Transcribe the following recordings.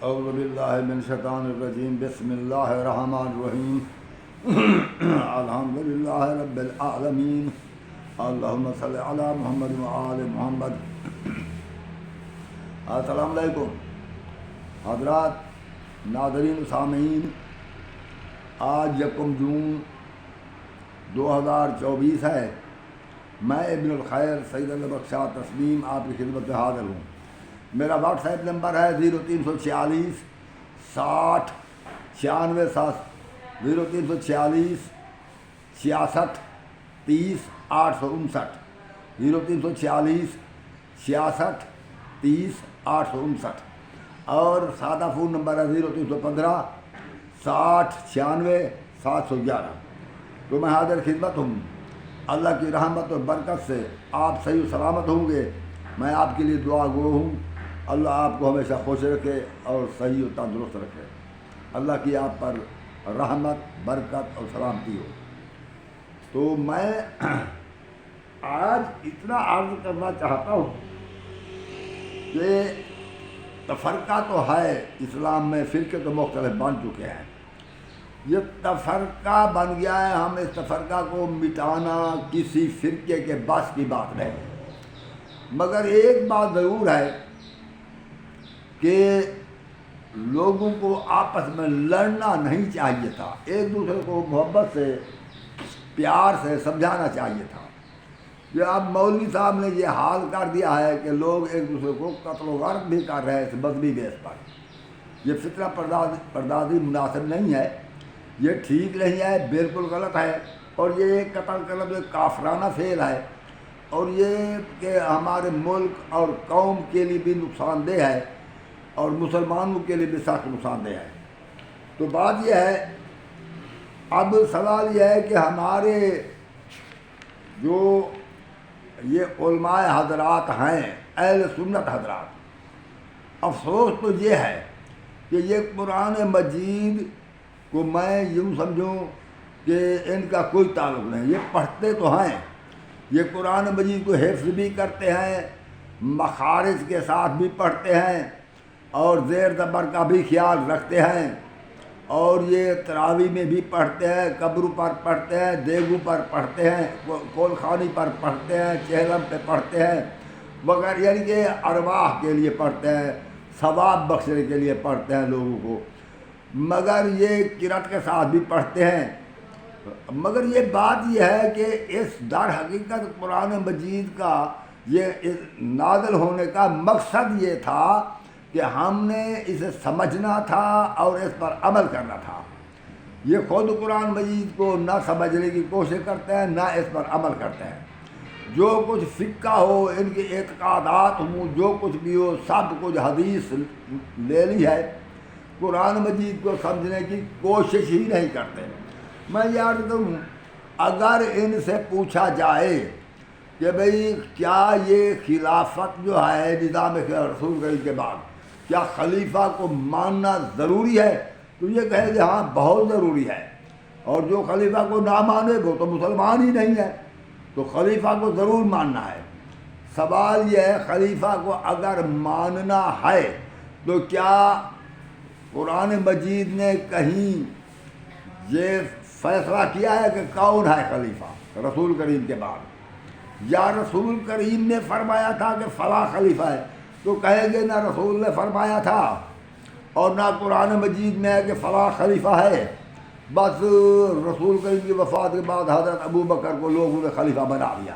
اعوذ باللہ من الشیطان الرجیم بسم اللہ الرحمن الرحیم الحمدللہ رب العالمین اللہم صلی علی محمد وآل محمد۔ السلام علیکم حضرات، ناظرین و سامعین، آج 1 جون 2024 ہے۔ میں ابن الخیر سید البخشا تسلیم آپ کی خدمت میں حاضر ہوں۔ میرا واٹس ایپ نمبر ہے 0346 60 96 7 0346 66 30 859 0346 66 30 859 اور سادہ فون نمبر ہے 0315 60 96 711۔ تو میں حاضر خدمت ہوں۔ اللہ کی رحمت اور برکت سے آپ صحیح و سلامت ہوں گے۔ میں آپ کے لیے دعا گو ہوں۔ اللہ آپ کو ہمیشہ خوش رکھے اور صحیح و تندرست رکھے۔ اللہ کی آپ پر رحمت، برکت اور سلامتی ہو۔ تو میں آج اتنا عرض کرنا چاہتا ہوں کہ تفرقہ تو ہے اسلام میں، فرقے تو مختلف بن چکے ہیں۔ یہ تفرقہ بن گیا ہے، ہم اس تفرقہ کو مٹانا کسی فرقے کے بس کی بات نہیں، مگر ایک بات ضرور ہے کہ لوگوں کو آپس میں لڑنا نہیں چاہیے تھا، ایک دوسرے کو محبت سے پیار سے سمجھانا چاہیے تھا۔ یہ اب مولوی صاحب نے یہ حال کر دیا ہے کہ لوگ ایک دوسرے کو قتل و غارت بھی کر رہے ہیں اس مذہبی بیس پر۔ یہ فطرہ پردازی مناسب نہیں ہے، یہ ٹھیک نہیں ہے، بالکل غلط ہے، اور یہ قتل کرنا ایک کافرانہ فعل ہے، اور یہ کہ ہمارے ملک اور قوم کے لیے بھی نقصان دہ ہے اور مسلمانوں کے لیے بھی سخت نقصان دہ ہے۔ تو بات یہ ہے، اب سوال یہ ہے کہ ہمارے جو یہ علماء حضرات ہیں، اہل سنت حضرات، افسوس تو یہ ہے کہ یہ قرآن مجید کو میں یوں سمجھوں کہ ان کا کوئی تعلق نہیں۔ یہ پڑھتے تو ہیں، یہ قرآن مجید کو حفظ بھی کرتے ہیں، مخارج کے ساتھ بھی پڑھتے ہیں اور زیر زبر کا بھی خیال رکھتے ہیں، اور یہ تراویح میں بھی پڑھتے ہیں، قبروں پر پڑھتے ہیں، دیگوں پر پڑھتے ہیں، کول خانی پر پڑھتے ہیں، چہلم پہ پڑھتے ہیں وغیرہ، یعنی کہ ارواح کے لیے پڑھتے ہیں، ثواب بخشنے کے لیے پڑھتے ہیں لوگوں کو، مگر یہ قرأت کے ساتھ بھی پڑھتے ہیں۔ مگر یہ بات یہ ہے کہ اس در حقیقت قرآن مجید کا یہ نازل ہونے کا مقصد یہ تھا کہ ہم نے اسے سمجھنا تھا اور اس پر عمل کرنا تھا۔ یہ خود قرآن مجید کو نہ سمجھنے کی کوشش کرتے ہیں، نہ اس پر عمل کرتے ہیں۔ جو کچھ فقہ ہو، ان کے اعتقادات ہوں، جو کچھ بھی ہو، سب کچھ حدیث لے لی ہے، قرآن مجید کو سمجھنے کی کوشش ہی نہیں کرتے۔ میں یہ عرض کروں، اگر ان سے پوچھا جائے کہ بھئی کیا یہ خلافت جو ہے نظام رسول کریم کے بعد، کیا خلیفہ کو ماننا ضروری ہے، تو یہ کہے کہ ہاں بہت ضروری ہے، اور جو خلیفہ کو نہ مانے وہ تو مسلمان ہی نہیں ہے، تو خلیفہ کو ضرور ماننا ہے۔ سوال یہ ہے، خلیفہ کو اگر ماننا ہے تو کیا قرآن مجید نے کہیں یہ فیصلہ کیا ہے کہ کون ہے خلیفہ رسول کریم کے بعد، یا رسول کریم نے فرمایا تھا کہ فلاں خلیفہ ہے، تو کہیں گے نہ رسول نے فرمایا تھا اور نہ قرآن مجید میں ہے کہ فلاں خلیفہ ہے، بس رسول کریم کی وفات کے بعد حضرت ابو بکر کو لوگوں نے خلیفہ بنا لیا۔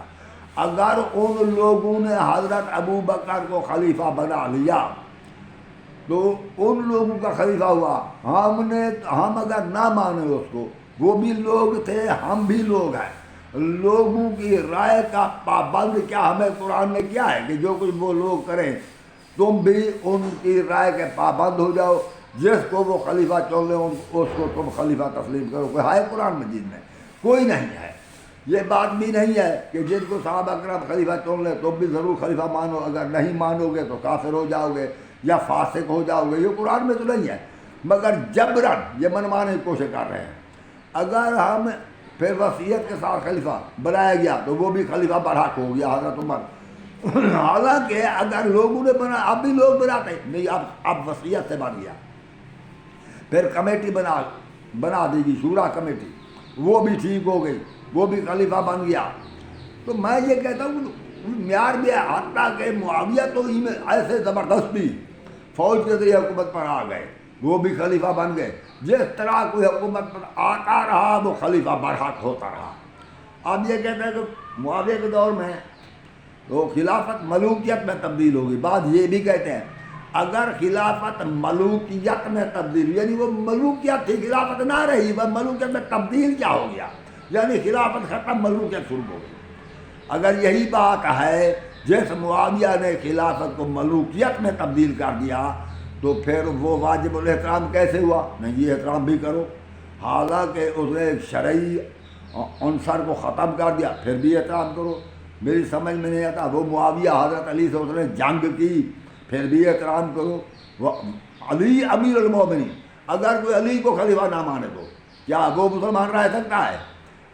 اگر ان لوگوں نے حضرت ابو بکر کو خلیفہ بنا لیا تو ان لوگوں کا خلیفہ ہوا، ہم اگر نہ مانیں اس کو، وہ بھی لوگ تھے، ہم بھی لوگ ہیں، لوگوں کی رائے کا پابند کیا ہمیں قرآن نے کیا ہے کہ جو کچھ وہ لوگ کریں تم بھی ان کی رائے کے پابند ہو جاؤ، جس کو وہ خلیفہ چن لیں اس کو تم خلیفہ تسلیم کرو؟ کوئی ہے قرآن مجید میں؟ کوئی نہیں ہے۔ یہ بات بھی نہیں ہے کہ جن کو صحابہ اکرام خلیفہ چن لیں تم بھی ضرور خلیفہ مانو، اگر نہیں مانو گے تو کافر ہو جاؤ گے یا فاسق ہو جاؤ گے، یہ قرآن میں تو نہیں ہے، مگر جبراً یہ منوانے کی کوشش کر رہے ہیں۔ اگر ہم پھر وصیت کے ساتھ خلیفہ بنایا گیا تو وہ بھی خلیفہ برحق ہو گیا حضرت عمر، حالانکہ اگر لوگوں نے بنا، اب بھی لوگ بناتے نہیں، اب وصیت سے بن گیا، پھر کمیٹی بنا دی گئی، شورا کمیٹی، وہ بھی ٹھیک ہو گئی، وہ بھی خلیفہ بن گیا۔ تو میں یہ کہتا ہوں معیار بھی ہے، حتیٰ کہ معاویہ تو ایسے زبردستی فوج کے ذریعے حکومت پر آ گئے، وہ بھی خلیفہ بن گئے۔ جس طرح کوئی حکومت پر آتا رہا وہ خلیفہ برحق ہوتا رہا۔ اب یہ کہتے ہیں کہ معاویہ کے دور میں تو خلافت ملوکیت میں تبدیل ہوگی۔ بعد یہ بھی کہتے ہیں اگر خلافت ملوکیت میں تبدیل، یعنی وہ ملوکیت تھی، خلافت نہ رہی، وہ ملوکیت میں تبدیل کیا ہو گیا، یعنی خلافت ختم، ملوکیت شروع ہو گئی۔ اگر یہی بات ہے، جس معاویہ نے خلافت کو ملوکیت میں تبدیل کر دیا، تو پھر وہ واجب الاحترام کیسے ہوا؟ نہیں، یہ احترام بھی کرو، حالانکہ اس نے ایک شرعی عنصر کو ختم کر دیا، پھر بھی احترام کرو۔ میری سمجھ میں نہیں آتا، وہ معاویہ حضرت علی سے اس نے جنگ کی، پھر بھی احترام کرو۔ وہ علی امیر المومنین، اگر کوئی علی کو خلیفہ نہ مانے تو کیا وہ مسلمان رہ سکتا ہے؟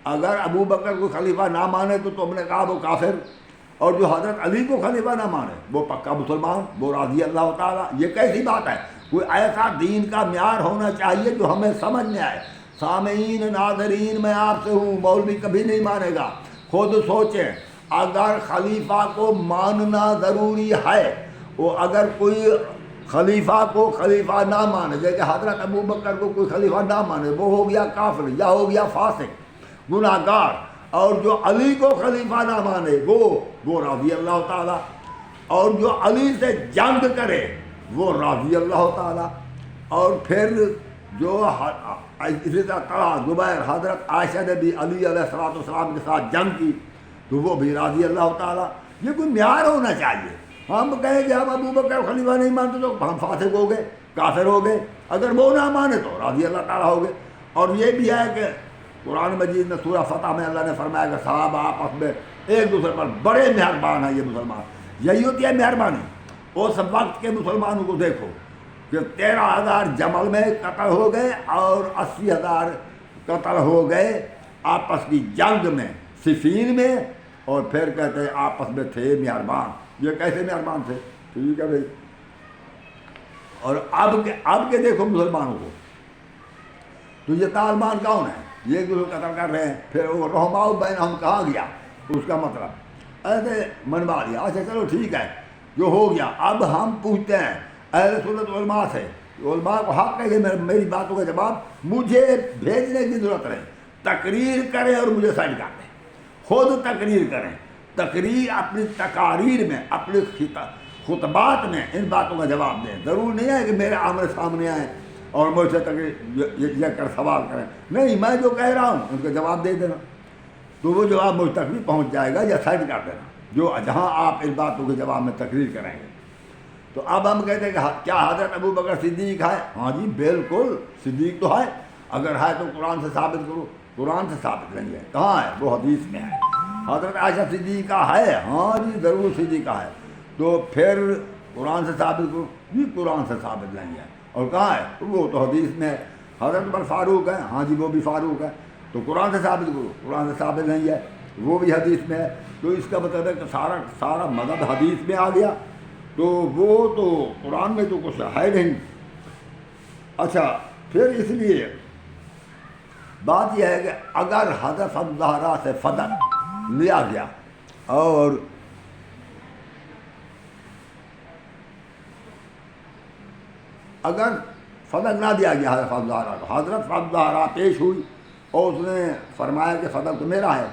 اگر ابو بکر کو خلیفہ نہ مانے تو تم نے کہا وہ کافر، اور جو حضرت علی کو خلیفہ نہ مانے وہ پکا مسلمان، وہ رضی اللہ تعالیٰ۔ یہ کیسی بات ہے؟ کوئی ایسا دین کا معیار ہونا چاہیے جو ہمیں سمجھ میں آئے۔ سامعین، ناظرین، میں آپ سے ہوں، مولوی کبھی نہیں مانے گا، خود سوچیں۔ اگر خلیفہ کو ماننا ضروری ہے، وہ اگر کوئی خلیفہ کو خلیفہ نہ مانے، جیسے حضرت ابو بکر کو کوئی خلیفہ نہ مانے، وہ ہو گیا کافر یا ہو گیا فاسق، گناہ گار۔ اور جو علی کو خلیفہ نہ مانے وہ رضی اللہ تعالیٰ، اور جو علی سے جنگ کرے وہ رضی اللہ تعالیٰ۔ اور پھر جو اسی طرح زبیر، حضرت عائشہ نے بھی علی علیہ السلام کے ساتھ جنگ کی تو وہ بھی رضی اللہ تعالیٰ۔ یہ کوئی معیار ہونا چاہیے۔ ہم کہیں کہ ہم ابو بکر خلیفہ نہیں مانتے تو ہم فاسق ہو گئے، کافر ہو گئے، اگر وہ نہ مانے تو رضی اللہ تعالیٰ ہو گئے۔ اور یہ بھی ہے کہ قرآن مجید میں سورہ فتح میں اللہ نے فرمایا کہ صحابہ آپس میں ایک دوسرے پر بڑے مہربان ہیں۔ یہ مسلمان، یہی ہوتی ہے مہربانی۔ اس وقت کے مسلمانوں کو دیکھو کہ 13,000 جمل میں قتل ہو گئے اور 80,000 قتل ہو گئے آپس کی جنگ میں، صفین میں، اور پھر کہتے ہیں آپس میں تھے مہربان۔ یہ کیسے مہربان تھے؟ ٹھیک ہے بھائی۔ اور اب کے دیکھو مسلمانوں کو، تو یہ طالبان کون ہے؟ یہ ایک دوسرے قتل کر رہے ہیں، پھر وہ رحماء بینہم کہاں گیا؟ اس کا مطلب ایسے منوا لیا۔ اچھا چلو ٹھیک ہے، جو ہو گیا۔ اب ہم پوچھتے ہیں اہل سنت علماء سے، علماء کو حق ہے کہ میری باتوں کا جواب مجھے بھیجنے کی ضرورت نہیں، تقریر کریں اور مجھے سینڈ کر دیں، خود تقریر کریں، تقریر اپنی تقاریر میں، اپنے خطبات میں ان باتوں کا جواب دیں۔ ضرور نہیں ہے کہ میرے آمنے سامنے آئیں اور مجھ سے یہ کر سوال کریں، نہیں، میں جو کہہ رہا ہوں ان کا جواب دے دینا، تو وہ جواب مجھ تک بھی پہنچ جائے گا، یا سینڈ کر دینا جو جہاں آپ ان باتوں کے جواب میں تقریر کریں گے۔ تو اب ہم کہتے ہیں کہ کیا حضرت ابو بکر صدیق ہے؟ ہاں جی بالکل صدیق تو ہے، اگر ہے تو قرآن سے ثابت کرو۔ قرآن سے ثابت نہیں ہے، کہاں ہے؟ وہ حدیث میں ہے۔ حضرت عائشہ صدیقہ ہے؟ ہاں جی ضرور صدیقہ ہے، تو پھر قرآن سے ثابت کرو۔ جی قرآن سے ثابت نہیں ہے، اور کہاں ہے؟ وہ تو حدیث میں ہے۔ حضرت عمر فاروق ہے؟ ہاں جی وہ بھی فاروق ہے، تو قرآن سے ثابت کرو۔ قرآن سے ثابت نہیں ہے، وہ بھی حدیث میں ہے۔ تو اس کا مطلب ہے کہ سارا مذہب حدیث میں آ گیا، تو وہ تو قرآن میں تو کچھ ہے نہیں۔ اچھا پھر اس لیے بات یہ ہے کہ اگر حضرت الزہرا سے فضل لیا گیا اور اگر فضل نہ دیا گیا حضرت الزہرا کو، حضرت الزہرا پیش ہوئی اور اس نے فرمایا کہ فضل تو میرا ہے،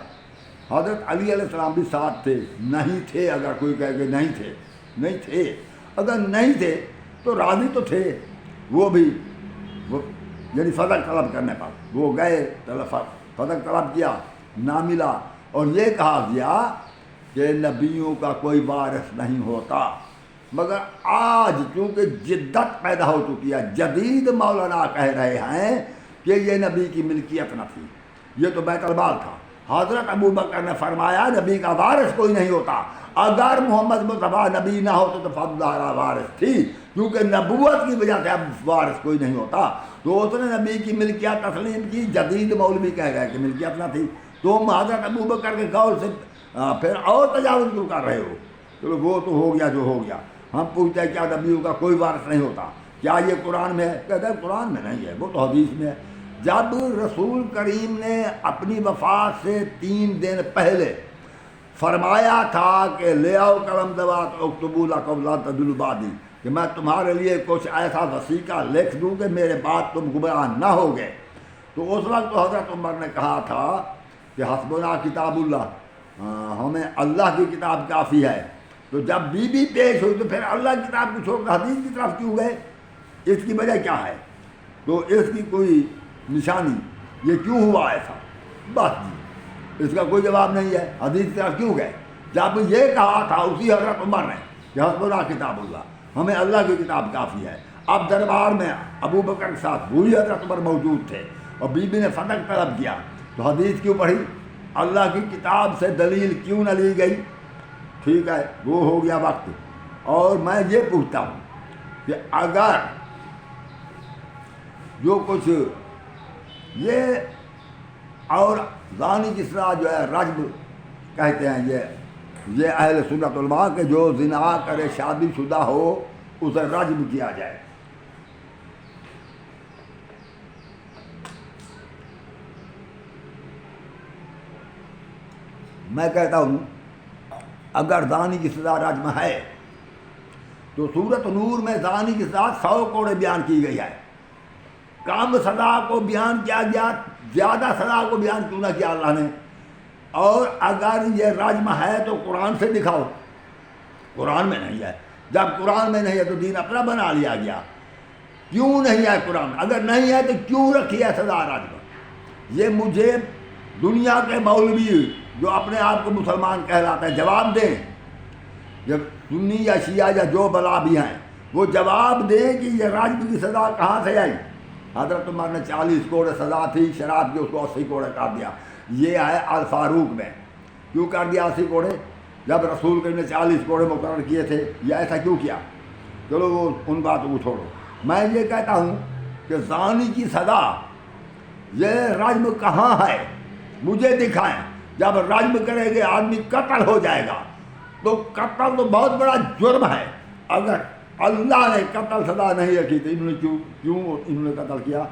حضرت علی علیہ السلام بھی ساتھ تھے، نہیں تھے، اگر کوئی کہے کہ نہیں تھے، اگر نہیں تھے تو راضی تو تھے وہ بھی، یعنی فضل طلب کرنے پر وہ گئے، فضل طلب کیا، نہ ملا، اور یہ کہا گیا کہ نبیوں کا کوئی وارث نہیں ہوتا۔ مگر آج چونکہ جدت پیدا ہو چکی ہے، جدید مولانا کہہ رہے ہیں کہ یہ نبی کی ملکیت نہ تھی، یہ تو بیت المال تھا۔ حضرت ابو بکر نے فرمایا نبی کا وارث کوئی نہیں ہوتا، اگر محمد مصطفیٰ نبی نہ ہوتے تو فضلہ وارث تھی، کیونکہ نبوت کی وجہ سے اب وارث کوئی نہیں ہوتا، تو اس نے نبی کی ملکیت تسلیم کی۔ جدید مولوی کہہ گئے کہ ملکیت نہ تھی، تم حضرت ابو بکر کے قول سے پھر اور تجاوز کیوں کر رہے ہو؟ چلو وہ تو ہو گیا جو ہو گیا. ہم پوچھتے ہیں کیا نبیوں کا کوئی وارث نہیں ہوتا؟ کیا یہ قرآن میں ہے؟ کہتے ہیں قرآن میں نہیں ہے، وہ تو حدیث میں ہے. جب رسول کریم نے اپنی وفات سے 3 دن پہلے فرمایا تھا کہ لے آؤ قلم دوات اکتبوا لکم لا تضلوا بعدی، کہ میں تمہارے لیے کچھ ایسا وثیقہ لکھ دوں کہ میرے بعد تم گمراہ نہ ہوگے، تو اس وقت تو حضرت عمر نے کہا تھا کہ حسبنا کتاب اللہ، ہمیں اللہ کی کتاب کافی ہے. تو جب بی بی پیش ہوئی تو پھر اللہ کی کتاب کو چھوڑ کر حدیث کی طرف کیوں گئے؟ اس کی وجہ کیا ہے؟ تو اس کی کوئی نشانی، یہ کیوں ہوا ایسا؟ بس جی اس کا کوئی جواب نہیں ہے. حدیث کی طرف کیوں گئے جب یہ کہا تھا اسی حضرت عمر نے کہ حسبنا کتاب اللہ، ہمیں اللہ کی کتاب کافی ہے. اب دربار میں ابو بکر کے ساتھ وہی حضرت عمر موجود تھے اور بی بی نے فتح طلب کیا، تو حدیث کیوں پڑھی؟ اللہ کی کتاب سے دلیل کیوں نہ لی گئی؟ ٹھیک ہے وہ ہو گیا وقت. اور میں یہ پوچھتا ہوں کہ اگر جو کچھ یہ اور زانی کی سزا جو ہے رجم کہتے ہیں، یہ اہل سنت علماء کے جو زنا کرے شادی شدہ ہو اسے رجم کیا جائے. میں کہتا ہوں اگر زانی کی سزا رجم ہے تو سورۃ نور میں زانی کی سزا 100 کوڑے بیان کی گئی ہے. کم سزا کو بیان کیا گیا، زیادہ سزا کو بیان کیوں نہ کیا اللہ نے؟ اور اگر یہ رجم ہے تو قرآن سے دکھاؤ. قرآن میں نہیں ہے. جب قرآن میں نہیں ہے تو دین اپنا بنا لیا گیا. کیوں نہیں ہے قرآن؟ اگر نہیں ہے تو کیوں رکھی ہے سزا رجم؟ یہ مجھے دنیا کے مولوی جو اپنے آپ کو مسلمان کہلاتے ہیں جواب دیں، جب سنی یا شیعہ یا جو بلا بھی ہیں وہ جواب دیں کہ یہ رجم کی سزا کہاں سے آئی. حضرت عمر نے 40 کوڑے سزا تھی شراب کی، اس کو 80 کوڑے کر دیا. یہ ہے الفاروق میں. کیوں کر دیا 80 کوڑے جب رسول کریم نے 40 کوڑے مقرر کیے تھے؟ یہ ایسا کیوں کیا؟ چلو وہ ان باتوں کو چھوڑو. میں یہ کہتا ہوں کہ زانی کی سزا یہ رجم کہاں ہے؟ مجھے دکھائیں. جب رجم کرے گے آدمی قتل ہو جائے گا، تو قتل تو بہت بڑا جرم ہے. اگر اللہ نے قتل سزا نہیں رکھی تو انہوں نے کیوں انہوں نے قتل کیا؟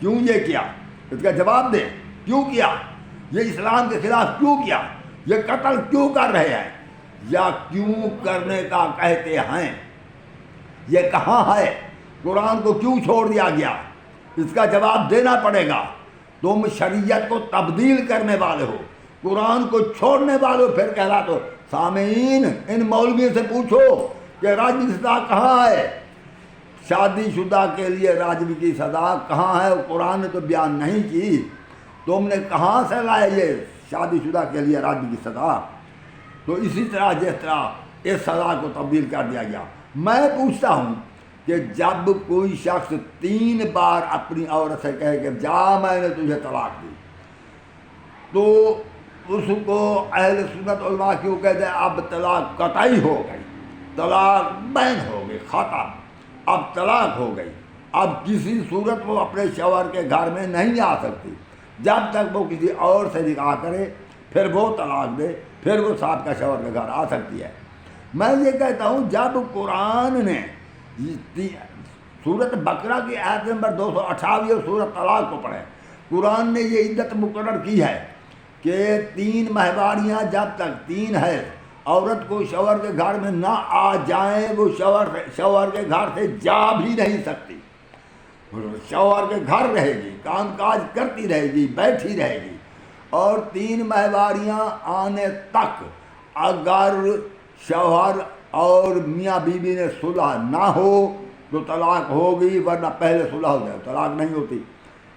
کیوں یہ کیا؟ اس کا جواب دیں. کیوں کیا؟ یہ اسلام کے خلاف کیوں کیا؟ یہ قتل کیوں کر رہے ہیں یا کیوں کرنے کا کہتے ہیں؟ یہ کہاں ہے؟ قرآن کو کیوں چھوڑ دیا گیا؟ اس کا جواب دینا پڑے گا. تم شریعت کو تبدیل کرنے والے ہو، قرآن کو چھوڑنے والے ہو. پھر کہہ رہا تو سامعین ان مولویوں سے پوچھو کہ رجم کی سزا کہاں ہے؟ شادی شدہ کے لیے رجم کی سزا کہاں ہے؟ قرآن نے تو بیان نہیں کی. تم نے کہاں سے لائے یہ شادی شدہ کے لیے رجم کی سزا؟ تو اسی طرح جس طرح اس سزا کو تبدیل کر دیا گیا. میں پوچھتا ہوں کہ جب کوئی شخص 3 بار اپنی عورت سے کہے کہ جا میں نے تجھے طلاق دی، تو اس کو اہل سنت علماء کیوں کہتے ہیں اب طلاق قطعی ہو گئی، طلاق بین ہو گئی، ختم، اب طلاق ہو گئی، اب کسی صورت وہ اپنے شوہر کے گھر میں نہیں آ سکتی جب تک وہ کسی اور سے نکاح کرے، پھر وہ طلاق دے، پھر وہ صاحب کا شوہر کے گھر آ سکتی ہے. میں یہ کہتا ہوں جب قرآن نے سورۃ بقرہ کی آیت نمبر 228 اور سورۃ طلاق کو پڑھے، قرآن نے یہ عدت مقرر کی ہے کہ 3 ماہواریاں جب تک 3 ہے عورت کو شوہر کے گھر میں نہ آ جائیں وہ شوہر کے گھر سے جا بھی نہیں سکتی. شوہر کے گھر رہے گی، کام کاج کرتی رہے گی، بیٹھی رہے گی. اور 3 ماہواریاں آنے تک اگر شوہر اور میاں بیوی نے صلح نہ ہو تو طلاق ہوگی، ورنہ پہلے صلح ہو جائے طلاق نہیں ہوتی.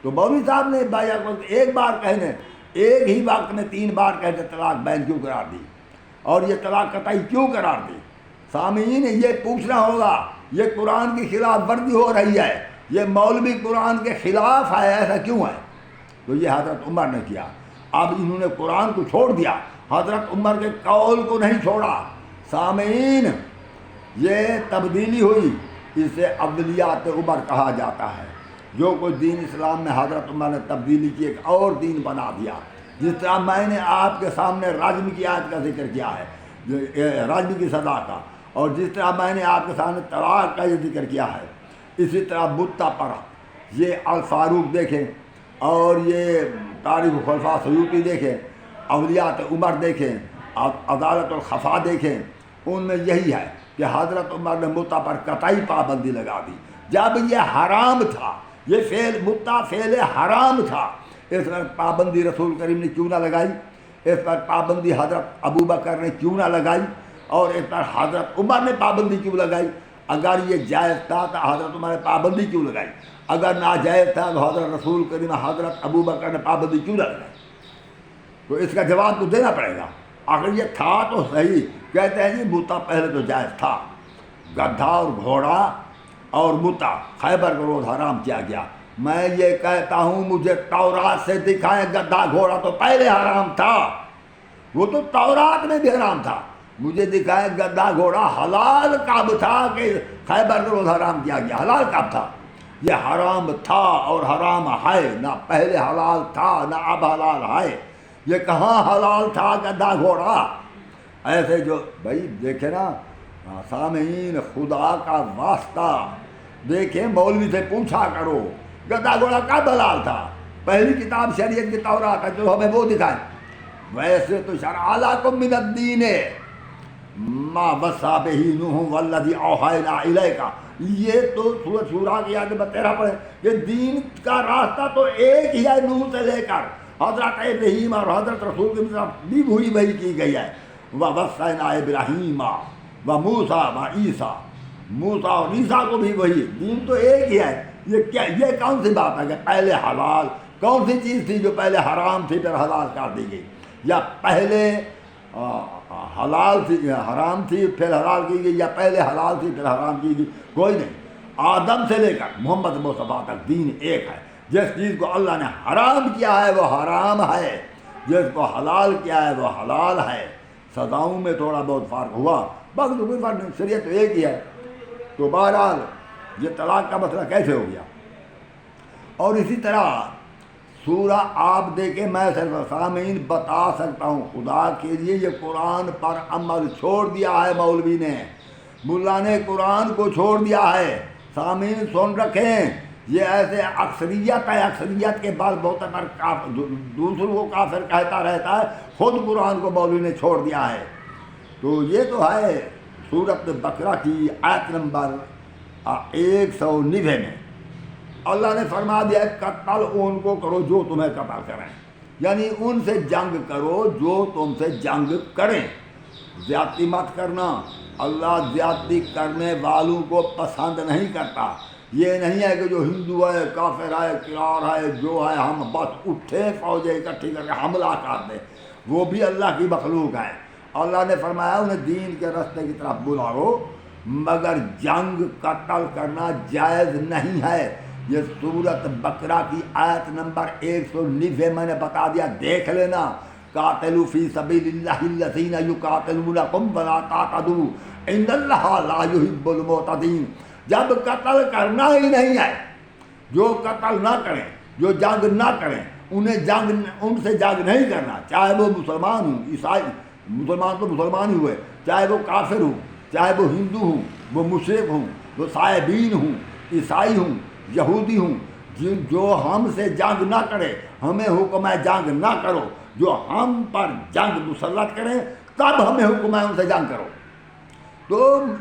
تو مولوی صاحب نے ایک بار کہنے، ایک ہی وقت میں 3 بار کہتے طلاق بین کیوں قرار دی اور یہ طلاق قطعی کیوں قرار دی؟ سامعین یہ پوچھنا ہوگا. یہ قرآن کی خلاف ورزی ہو رہی ہے، یہ مولوی قرآن کے خلاف ہے، ایسا کیوں ہے؟ تو یہ حضرت عمر نے کیا. اب انہوں نے قرآن کو چھوڑ دیا، حضرت عمر کے قول کو نہیں چھوڑا. سامعین یہ تبدیلی ہوئی، اسے ابدلیات عمر کہا جاتا ہے. جو کچھ دین اسلام میں حضرت عمر نے تبدیلی کی، ایک اور دین بنا دیا. جس طرح میں نے آپ کے سامنے رجم کی آیت کا ذکر کیا ہے، رجم کی سزا کا، اور جس طرح میں نے آپ کے سامنے طلاق کا یہ ذکر کیا ہے، اسی طرح متع پر یہ الفاروق دیکھیں، اور یہ تاریخ الخلفاء سیوطی دیکھیں، اولیات عمر دیکھیں، عدالت الخفا دیکھیں، ان میں یہی ہے کہ حضرت عمر نے متع پر قطعی پابندی لگا دی جب یہ حرام تھا، یہ فعل متع فعل حرام تھا، اس پر پابندی رسول کریم نے کیوں نہ لگائی، اس پر پابندی حضرت ابو بکر نے کیوں نہ لگائی، اور اس پر حضرت عمر نے پابندی کیوں لگائی؟ اگر یہ جائز تھا تو حضرت عمر نے پابندی کیوں لگائی؟ اگر ناجائز تھا تو حضرت رسول کریم حضرت ابو بکر نے پابندی کیوں نہ لگائی؟ تو اس کا جواب تو دینا پڑے گا۔ اگر یہ تھا تو صحیح، کہتے ہیں جی متع پہلے تو جائز تھا، گدھا اور گھوڑا اور متع خیبر کے روز حرام کیا گیا۔ میں یہ کہتا ہوں مجھے تورات سے دکھائیں گدھا گھوڑا تو پہلے حرام تھا، وہ تو تورات میں بھی حرام تھا، مجھے دکھائیں گدھا گھوڑا حلال کب تھا کہ خیبر کے روز حرام کیا گیا؟ حلال کب تھا؟ یہ حرام تھا اور حرام ہے، نہ پہلے حلال تھا نہ اب حلال ہے۔ یہ کہاں حلال تھا گدھا گھوڑا؟ ایسے جو بھائی دیکھیں نا سامعین، خدا کا واسطہ دیکھیں، مولوی سے پوچھا کرو گدھا گھوڑا کب حلال تھا؟ پہلی کتاب شریعت کی تورات ہے، جو ہمیں وہ دکھائیں۔ ویسے تو شرع لکم من الدین ما وصی بہ نوح والذی اوحینا الیک، یہ تو سورۃ شورا کی آیت 13 پڑھیں کہ دین کا راستہ تو ایک ہی ہے، نوح سے لے کر حضرت ابراہیم اور حضرت رسول کی طرف بھی وہی وہی کی گئی ہے۔ وَوَصَّيْنَا إِبْرَاهِيمَ وَمُوسَىٰ وَعِیسیٰ، موسیٰ اور عیسیٰ کو بھی وہی، دین تو ایک ہی ہے۔ یہ کون سی بات ہے کہ پہلے حلال، کون سی چیز تھی جو پہلے حرام تھی پھر حلال کر دی گئی، یا پہلے حلال تھی حرام تھی پھر حلال کی گئی، یا پہلے حلال تھی پھر حرام کی گئی؟ کوئی نہیں۔ آدم سے لے کر محمد مصطفیٰ تک دین ایک ہے۔ جس چیز کو اللہ نے حرام کیا ہے وہ حرام ہے، جس کو حلال کیا ہے وہ حلال ہے۔ سزاؤں میں تھوڑا بہت فرق ہوا، باقی تو کوئی فرق نہیں، شریعت تو ایک ہی ہے۔ تو بہرحال یہ طلاق کا مسئلہ کیسے ہو گیا؟ اور اسی طرح سورہ آپ دیکھیں، میں صرف سامعین بتا سکتا ہوں خدا کے لیے، یہ قرآن پر عمل چھوڑ دیا ہے مولوی نے، ملا نے قرآن کو چھوڑ دیا ہے۔ سامعین سن رکھیں، یہ ایسے اکثریت ہے، اکثریت کے بعد بہت پر دوسروں کو کافر کہتا رہتا ہے، خود قرآن کو مولوی نے چھوڑ دیا ہے۔ تو یہ تو ہے سورۃ بقرہ کی آیت نمبر 190 میں اللہ نے فرما دیا ہے قتل ان کو کرو جو تمہیں قتل کریں، یعنی ان سے جنگ کرو جو تم سے جنگ کریں، زیادتی مت کرنا۔ اللہ زیادتی کرنے والوں کو پسند نہیں کرتا۔ یہ نہیں ہے کہ جو ہندو ہے، کافر ہے، کرار ہے، جو ہے ہم بس اٹھے فوجیں اکٹھی کر کے حملہ کر دیں، وہ بھی اللہ کی مخلوق ہے۔ اللہ نے فرمایا انہیں دین کے راستے کی طرف بلاؤ، مگر جنگ قتل کرنا جائز نہیں ہے۔ یہ سورۃ بقرہ کی آیت نمبر 190 میں نے بتا دیا، دیکھ لینا۔ قاتلوا فی سبیل اللہ الذین یقاتلونکم ولا تعتدوا ان اللہ لا یحب المعتدین۔ جب قتل کرنا ہی نہیں ہے، جو قتل نہ کریں، جو جنگ نہ کریں، ان سے جنگ نہیں کرنا، چاہے وہ مسلمان ہوں، عیسائی، مسلمان تو مسلمان ہی ہوئے، چاہے وہ کافر ہوں، چاہے وہ ہندو ہوں، وہ مشرک ہوں، وہ صائبین ہوں، عیسائی ہوں، یہودی ہوں، جو ہم سے جنگ نہ کرے، ہمیں حکم ہے جنگ نہ کرو، جو ہم پر جنگ مسلط کریں تب ہمیں حکم ہے ان سے جنگ کرو۔ تو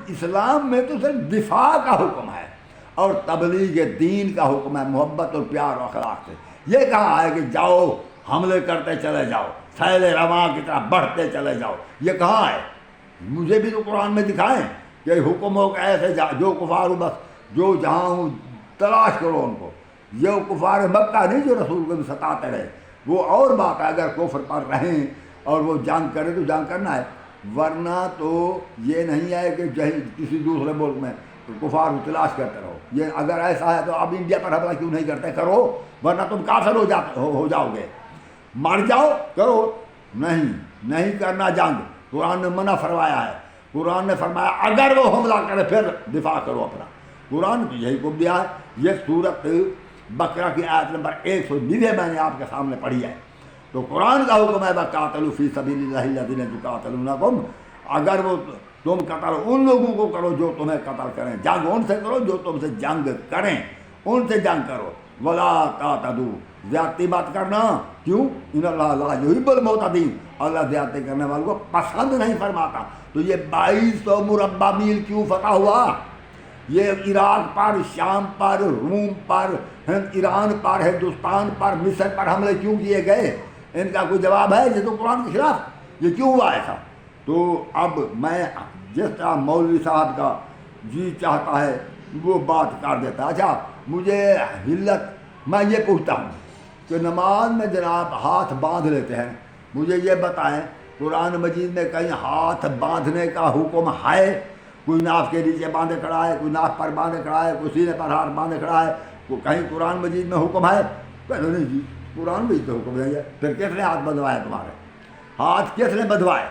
اسلام میں تو صرف دفاع کا حکم ہے اور تبلیغ دین کا حکم ہے، محبت اور پیار اور اخلاق سے۔ یہ کہا ہے کہ جاؤ حملے کرتے چلے جاؤ، سیل رواں کی طرف بڑھتے چلے جاؤ، یہ کہاں ہے؟ مجھے بھی تو قرآن میں دکھائیں کہ حکم ہو کہ ایسے جو کفار ہوں بس جو جہاں ہوں تلاش کرو ان کو۔ یہ کفار مکہ نہیں جو رسول کو بھی ستاتے رہے، وہ اور بات ہے، اگر کفر پر رہیں اور وہ جنگ کرے تو جنگ کرنا ہے، ورنہ تو یہ نہیں ہے کہ کسی دوسرے ملک میں کفار کو تلاش کرتے رہو۔ یہ اگر ایسا ہے تو اب انڈیا پر حملہ کیوں نہیں کرتے؟ کرو، ورنہ تم کافر ہو جاؤ گے، مر جاؤ، کرو۔ نہیں کرنا جنگ، قرآن نے منع فرمایا ہے۔ قرآن نے فرمایا اگر وہ حملہ کرے پھر دفاع کرو اپنا، قرآن کی یہی حکم دیا ہے۔ یہ سورۃ بقرہ کی آیت نمبر 190 میں نے آپ کے سامنے پڑھی ہے۔ تو قرآن کا حکم ہے وَقَاتِلُوا فِي سَبِيلِ اللَّهِ الَّذِينَ يُقَاتِلُونَكُمْ، اگر وہ تم قتل ان لوگوں کو کرو جو تمہیں قتل کریں، جنگ ان سے کرو جو تم سے جنگ کریں، ان سے جنگ کرو۔ ولا تعتدوا، زیادتی مت کرنا، کیوں؟ ان اللہ لا یحب المعتدین، اللہ زیادتی کرنے والوں کو پسند نہیں فرماتا۔ تو یہ 2200 مربع میل کیوں فتح ہوا؟ یہ عراق پر، شام پر، روم پر، ایران پر، ہندوستان پر، مصر پر حملے کیوں کیے گئے؟ ان کا کوئی جواب ہے؟ یہ تو قرآن کے خلاف، یہ کیوں ہوا ایسا؟ تو اب میں جس طرح مولوی صاحب کا جی چاہتا ہے وہ بات کر دیتا۔ اچھا مجھے حلت، میں یہ پوچھتا ہوں کہ نماز میں جناب ہاتھ باندھ لیتے ہیں، مجھے یہ بتائیں قرآن مجید میں کہیں ہاتھ باندھنے کا حکم ہے؟ کوئی ناف کے نیچے باندھے کھڑا ہے، کوئی ناف پر باندھے کھڑا ہے، کوئی سینے پر ہاتھ باندھے کھڑا ہے، کہیں قرآن مجید میں حکم ہے؟ کہتے نہیں جی قرآن مجید میں حکم نہیں ہے۔ پھر کس نے ہاتھ بندھوائے تمہارے؟ ہاتھ کس نے بندھوائے؟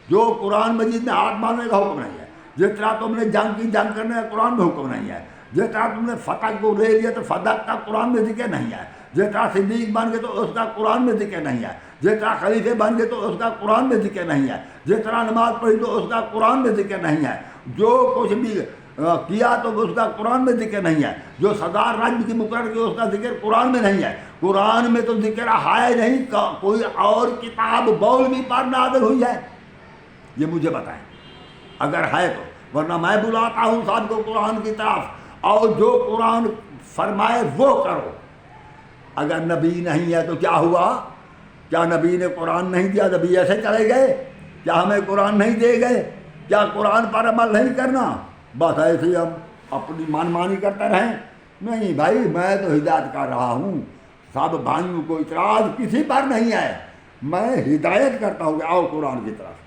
جو قرآن مجید میں ہاتھ باندھنے کا حکم نہیں ہے۔ جس طرح تم نے جنگ کی، جنگ کرنے کا قرآن میں حکم نہیں ہے۔ جس طرح تم نے فتح کو لے لیا تو فتح کا قرآن میں ذکر نہیں ہے۔ جس طرح صدیق بن گئے تو اس کا قرآن میں ذکر نہیں ہے۔ جس طرح خلیفے بن گئے تو اس کا قرآن میں ذکر نہیں ہے۔ جس طرح نماز پڑھی تو اس کا قرآن میں ذکر نہیں ہے۔ جو کچھ بھی کیا تو اس کا قرآن میں ذکر نہیں ہے۔ جو سزا رجم کی مقرر کی اس کا ذکر قرآن میں نہیں ہے۔ قرآن میں تو ذکر ہے نہیں، کوئی اور کتاب مولوی پر نازل ہوئی ہے؟ یہ مجھے بتائیں اگر ہے تو، ورنہ میں بلاتا ہوں سب کو قرآن کی طرف، اور جو قرآن فرمائے وہ کرو۔ اگر نبی نہیں ہے تو کیا ہوا؟ کیا نبی نے قرآن نہیں دیا؟ نبی ایسے چلے گئے؟ کیا ہمیں قرآن نہیں دے گئے؟ کیا قرآن پر عمل نہیں کرنا؟ بس ایسے ہی ہم اپنی من مانی کرتے رہیں؟ نہیں بھائی، میں تو ہدایت کر رہا ہوں، سب بھائیوں کو اعتراض کسی پر نہیں ہے، میں ہدایت کرتا ہوں کہ آؤ قرآن کی طرف،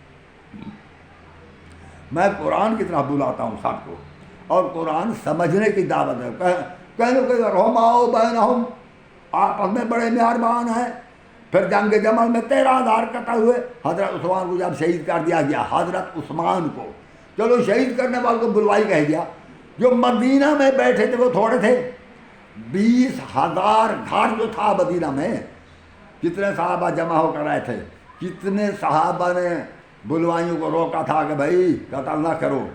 میں قرآن کی طرف بلاتا ہوں سب کو، اور قرآن سمجھنے کی دعوت ہے۔ کہنے کہ رحماؤ بینہم، آپس میں بڑے مہربان ہیں۔ پھر جنگ جمل میں 13,000 قتل ہوئے، حضرت عثمان کو جب شہید کر دیا گیا، حضرت عثمان کو چلو شہید کرنے والوں کو بلوائی کہہ دیا، جو مدینہ میں بیٹھے تھے وہ تھوڑے تھے، 20,000 گھر جو تھا مدینہ میں، کتنے صحابہ جمع ہو کر آئے تھے، کتنے صحابہ نے بلوائیوں کو روکا تھا کہ بھائی قتل نہ کرو،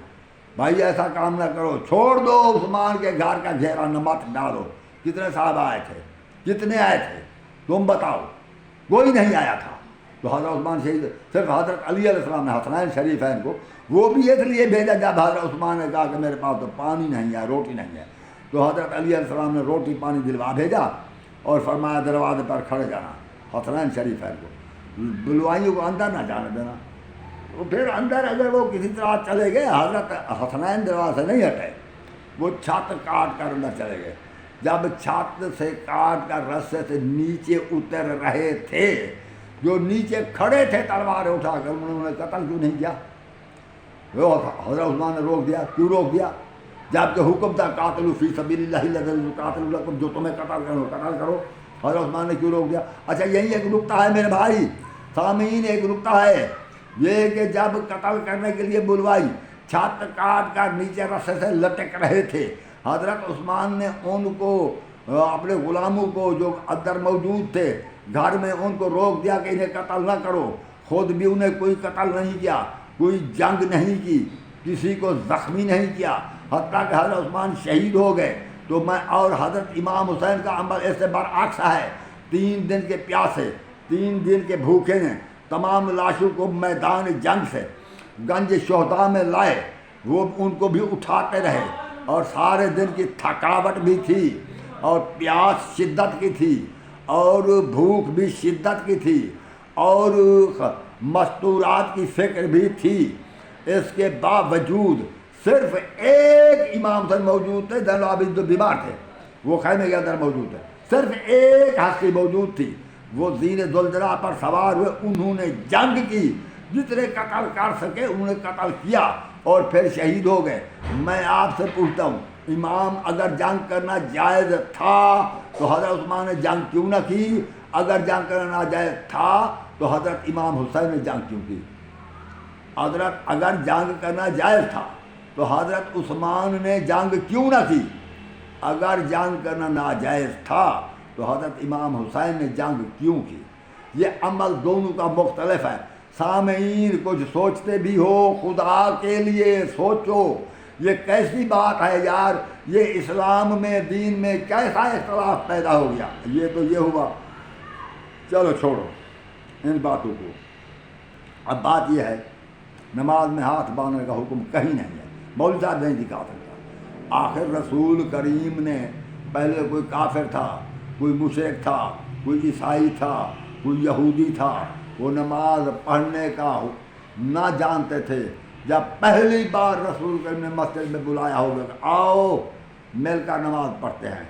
بھائی ایسا کام نہ کرو، چھوڑ دو عثمان کے گھر کا گھیرا مت ڈالو۔ کتنے صحابہ آئے تھے؟ کتنے آئے تھے تم بتاؤ؟ کوئی نہیں آیا تھا۔ تو حضرت عثمان شہید، صرف حضرت علی علیہ السلام نے حسنین شریفین کو، وہ بھی اس لیے بھیجا جب حضرت عثمان نے کہا کہ میرے پاس تو پانی نہیں ہے، روٹی نہیں ہے، تو حضرت علی علیہ السلام نے روٹی پانی دلوا بھیجا اور فرمایا دروازے پر کھڑے جانا حسنین شریفین کو، بلوائیوں کو اندر نہ جانے دینا۔ تو پھر اندر اگر وہ کسی طرح چلے گئے، حضرت حسنین دروازے سے نہیں ہٹے، وہ چھت کاٹ کر اندر چلے گئے۔ جب چھت سے کاٹ کر رسے سے نیچے اتر رہے تھے، جو نیچے کھڑے تھے تلواریں اٹھا کر، انہوں نے قتل کیوں نہیں کیا؟ حضرت عثمان نے روک دیا۔ کیوں روک دیا؟ جبکہ حکم تھا قاتلوا فی سبیل اللہ الذین یقاتلون لکم، جو تمہیں قتل کرو قتل کرو۔ حضرت عثمان نے کیوں روک دیا؟ اچھا یہی ایک نکتہ ہے میرے بھائی سامعین، ایک نکتہ ہے یہ کہ جب قتل کرنے کے لیے بلوائی، چھت کاٹ کر نیچے رسے سے لٹک رہے تھے، حضرت عثمان نے ان کو، اپنے غلاموں کو جو اندر موجود تھے گھر میں، ان کو روک دیا کہ انہیں قتل نہ کرو۔ خود بھی انہیں کوئی قتل نہیں کیا، کوئی جنگ نہیں کی، کسی کو زخمی نہیں کیا، حتیٰ کہ حضرت عثمان شہید ہو گئے۔ تو میں اور حضرت امام حسین کا عمل اس سے برعکس ہے، 3 دن کے پیاسے، 3 دن کے بھوکے نے تمام لاشوں کو میدان جنگ سے گنج شہداء میں لائے، وہ ان کو بھی اٹھاتے رہے، اور سارے دن کی تھکاوٹ بھی تھی، اور پیاس شدت کی تھی، اور بھوک بھی شدت کی تھی، اور مستورات کی فکر بھی تھی۔ اس کے باوجود صرف ایک امام حسین موجود تھے، زین العابدین جو بیمار تھے وہ خیمے کے اندر موجود تھے، صرف ایک ہستی موجود تھی، وہ زین ذوالجلال پر سوار ہوئے، انہوں نے جنگ کی، جتنے قتل کر سکے انہوں نے قتل کیا، اور پھر شہید ہو گئے۔ میں آپ سے پوچھتا ہوں، امام اگر جنگ کرنا جائز تھا تو حضرت عثمان نے جنگ کیوں نہ کی؟ اگر جنگ کرنا ناجائز تھا تو حضرت امام حسین نے جنگ کیوں کی؟ حضرت اگر جنگ کرنا جائز تھا تو حضرت عثمان نے جنگ کیوں نہ کی؟ اگر جنگ کرنا ناجائز تھا تو حضرت امام حسین نے جنگ کیوں کی؟ یہ عمل دونوں کا مختلف ہے۔ سامعین کچھ سوچتے بھی ہو، خدا کے لیے سوچو، یہ کیسی بات ہے یار، یہ اسلام میں دین میں کیسا اختلاف پیدا ہو گیا، یہ تو یہ ہوا۔ چلو چھوڑو ان باتوں کو، اب بات یہ ہے نماز میں ہاتھ باندھنے کا حکم کہیں نہیں ہے، مولوی صاحب نہیں دکھا سکتا۔ آخر رسول کریم نے، پہلے کوئی کافر تھا، کوئی مشرک تھا، کوئی عیسائی تھا، کوئی یہودی تھا، وہ نماز پڑھنے کا نہ جانتے تھے۔ جب پہلی بار رسول کریم نے مسجد میں بلایا ہوگا کہ آؤ مل کر نماز پڑھتے ہیں،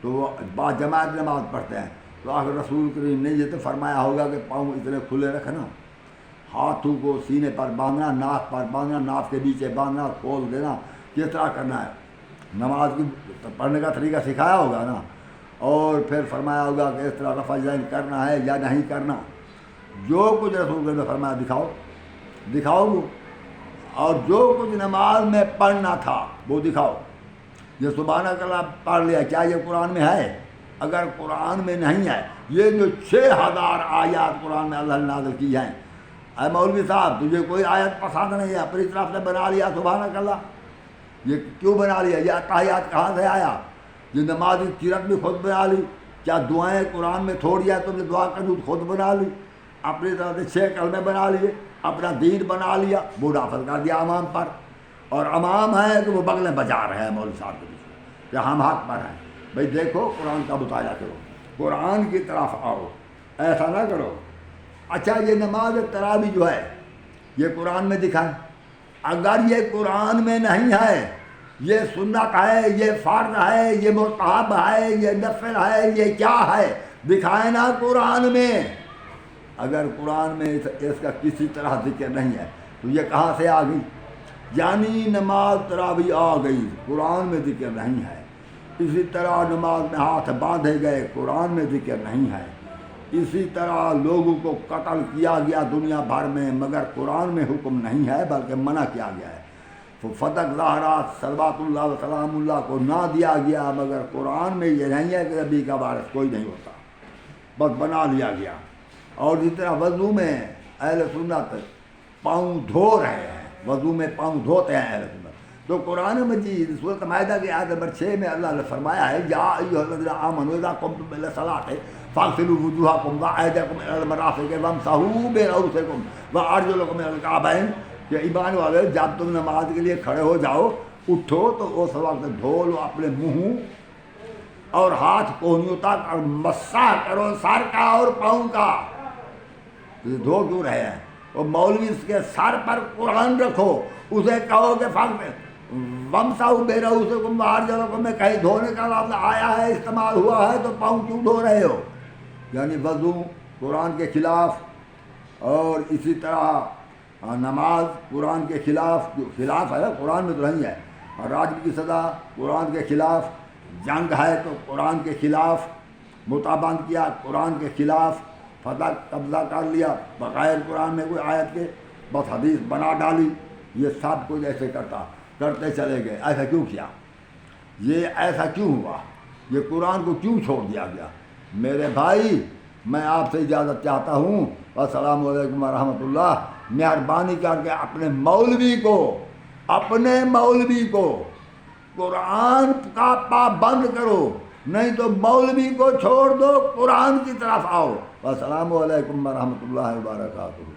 تو وہ با جماعت نماز پڑھتے ہیں، تو آخر رسول کریم نے یہ تو فرمایا ہوگا کہ پاؤں اتنے کھلے رکھنا، ہاتھوں کو سینے پر باندھنا، ناک پر باندھنا، ناک کے نیچے باندھنا، کھول دینا، کس طرح کرنا ہے، نماز کی پڑھنے کا طریقہ سکھایا ہوگا نا، اور پھر فرمایا ہوگا کہ اس طرح رفع یدین کرنا ہے یا نہیں کرنا، جو کچھ رسول کریم نے فرمایا دکھاؤ وہ، اور جو کچھ نماز میں پڑھنا تھا وہ دکھاؤ۔ یہ سبحانک اللہ پڑھ لیا، کیا یہ قرآن میں ہے؟ اگر قرآن میں نہیں ہے، یہ جو 6000 آیات قرآن میں اللہ نے نازل کی ہیں، اے مولوی صاحب تجھے کوئی آیت پسند نہیں ہے، اپنی طرف سے بنا لیا سبحانک اللہ، یہ کیوں بنا لیا؟ یہ اتحیات کہاں سے آیا؟ یہ نماز کی سیرت بھی خود بنا لی، کیا دعائیں قرآن میں تھوڑی ہے تم نے دعا کرنی خود بنا لی، اپنی طرف سے 6 کلمے بنا لیے، اپنا دین بنا لیا، وہ نافذ کر دیا امام پر، اور امام ہے کہ وہ بغلیں بجا رہے ہیں مولوی صاحب کے پیچھے کہ ہم حق پر ہیں۔ بھئی دیکھو قرآن کا مطالعہ کرو، قرآن کی طرف آؤ، ایسا نہ کرو۔ اچھا یہ نماز تراویح جو ہے یہ قرآن میں دکھائیں، اگر یہ قرآن میں نہیں ہے، یہ سنت ہے، یہ فرض ہے، یہ مستحب ہے، یہ نفل ہے، یہ کیا ہے، دکھائیں نا قرآن میں۔ اگر قرآن میں اس کا کسی طرح ذکر نہیں ہے تو یہ کہاں سے آ گئی؟ یعنی نماز تراویح آ گئی، قرآن میں ذکر نہیں ہے۔ اسی طرح نماز میں ہاتھ باندھے گئے، قرآن میں ذکر نہیں ہے۔ اسی طرح لوگوں کو قتل کیا گیا دنیا بھر میں، مگر قرآن میں حکم نہیں ہے بلکہ منع کیا گیا ہے۔ فتح ظاہرات صلوات اللہ وسلام اللہ کو نہ دیا گیا، مگر قرآن میں یہ نہیں ہے کہ نبی کا وارث کوئی نہیں ہوتا، بس بنا لیا گیا۔ اور اسی طرح وضو میں اہل سنت پاؤں دھو رہے ہیں، وضو میں پاؤں دھوتے ہیں اہل سنت۔ تو قرآن مجید سورۃ مائدہ کی آیت نمبر 6 میں اللہ نے فرمایا ہے یا ایھا الذین آمنوا اذا قمتم الی الصلاۃ فاغسلوا وجوہکم وایدیکم الی المرافق وامسحوا برؤوسکم وارجلکم الی الکعبین، کہ ایمان والے جب تم نماز کے لیے کھڑے ہو جاؤ، اٹھو تو اس وقت دھو لو اپنے منہ اور ہاتھ کوہنیوں تک، اور مسح کرو سر کا اور پاؤں کا۔ دھو کیوں رہے ہیں؟ اور مولوی اس کے سر پر قرآن رکھو، اسے کہو کہ وامسحوا برؤوسکم وارجلکم میں کہیں دھونے کا لفظ آیا ہے، استعمال ہوا ہے، تو پاؤں کیوں دھو رہے ہو؟ یعنی وضو قرآن کے خلاف، اور اسی طرح نماز قرآن کے خلاف ہے، قرآن میں تو نہیں ہے، اور راجم کی سزا قرآن کے خلاف، جنگ ہے تو قرآن کے خلاف، متابند کیا قرآن کے خلاف، فتح قبضہ کر لیا بغیر قرآن میں کوئی آیت کے، بس حدیث بنا ڈالی، یہ سب کچھ ایسے کرتے چلے گئے۔ ایسا کیوں کیا؟ یہ ایسا کیوں ہوا؟ یہ قرآن کو کیوں چھوڑ دیا گیا؟ میرے بھائی میں آپ سے اجازت چاہتا ہوں، السلام علیکم ورحمۃ اللہ۔ مہربانی کر کے اپنے مولوی کو قرآن کا پابند کرو، نہیں تو مولوی کو چھوڑ دو، قرآن کی طرف آؤ۔ السلام علیکم ورحمۃ اللہ وبرکاتہ۔